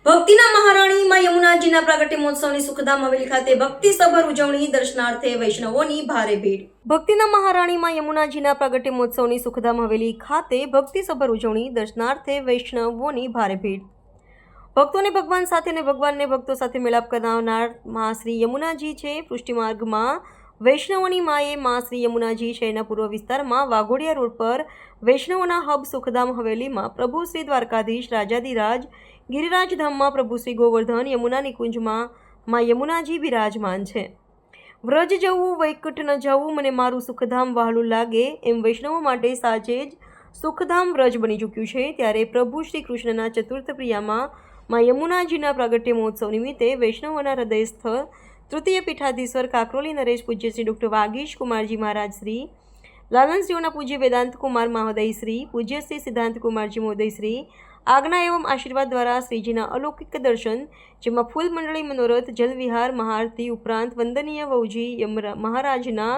ભક્તિના મહારાણી માં યમુનાજીના પ્રાગટ્ય મહોત્સવની સુખધામ હવેલી ખાતે ભક્તિસભર ઉજવણી દર્શનાર્થે વૈષ્ણવોની ભારે ભીડ। ભક્તિના મહારાણી માં યમુનાજીના પ્રાગટ્ય મહોત્સવની સુખધામ હવેલી ખાતે ભક્તિસભર ઉજવણી દર્શનાર્થે વૈષ્ણવોની ભારે ભીડ। ભક્તોને ભગવાન સાથે અને ભગવાનને ભક્તો સાથે મેળાપ કરાવનાર મા શ્રી યમુનાજી છે। પૃષ્ટિમાર્ગમાં વૈષ્ણવોની માએ મા શ્રી યમુનાજી શહેરના પૂર્વ વિસ્તારમાં વાઘોડિયા રોડ પર વૈષ્ણવોના હબ સુખધામ હવેલીમાં પ્રભુ શ્રી દ્વારકાધીશ રાજાધિરાજ ગિરિરાજધામમાં પ્રભુ શ્રી ગોવર્ધન યમુના નિકુંજમાં મા યમુનાજી બિરાજમાન છે। વ્રજ જવું વૈકુંઠ ન જવું મને મારું સુખધામ વહાલું લાગે એમ વૈષ્ણવો માટે સાચે જ સુખધામ વ્રજ બની ચૂક્યું છે। ત્યારે પ્રભુ શ્રી કૃષ્ણના ચતુર્થ પ્રિયામાં મા યમુનાજીના પ્રાગટ્ય મહોત્સવ નિમિત્તે વૈષ્ણવોના હૃદયસ્થ તૃતીય પીઠાધીશ્વર કાકરોલી નરેશ પૂજ્ય શ્રી ડૉક્ટર વાગીશ કુમારજી મહારાજ શ્રી લાલનશ્રીઓના પૂજ્ય વેદાંત કુમાર મહોદય શ્રી પૂજ્ય શ્રી સિદ્ધાંત કુમારજી મહોદય શ્રી આજ્ઞા એવં આશીર્વાદ દ્વારા શ્રીજીના અલૌકિક દર્શન, જેમાં ફૂલ મંડળી મનોરથ જલવિહાર મહાઆરતી ઉપરાંત વંદનીય વૌજી મહારાજના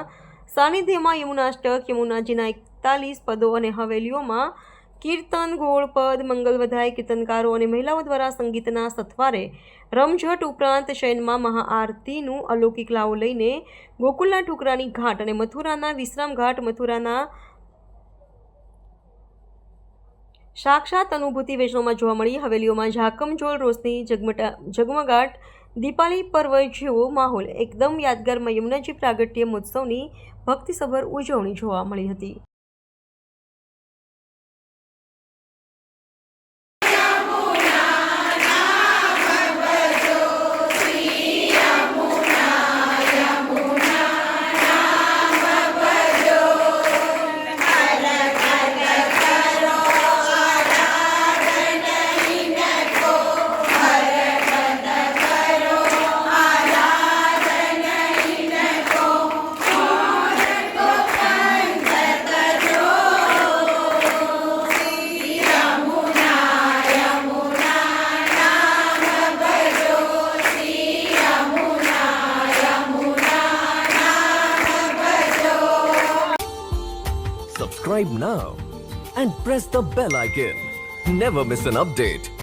સાનિધ્યમાં યમુનાષ્ટક, યમુનાજીના 41 પદો અને હવેલીઓમાં કીર્તન, ગોળપદ, મંગલ વધાય, કીર્તનકારો અને મહિલાઓ દ્વારા સંગીતના સથવારે રમઝટ ઉપરાંત શયનમાં મહાઆરતીનું અલૌકિક લાવો લઈને ગોકુલના ઠુકરાની ઘાટ અને મથુરાના વિશ્રામ ઘાટ, મથુરાના સાક્ષાત અનુભૂતિ વૈષ્ણવમાં જોવા મળી। હવેલીઓમાં ઝાકમઝોળ રોશની, ઝગમગાટ, દીપાવલી પર્વ જેવો માહોલ એકદમ યાદગાર માં યમુનાજી પ્રાગટ્ય મહોત્સવની ભક્તિસભર ઉજવણી જોવા મળી હતી। Subscribe now and press the bell icon. Never miss an update.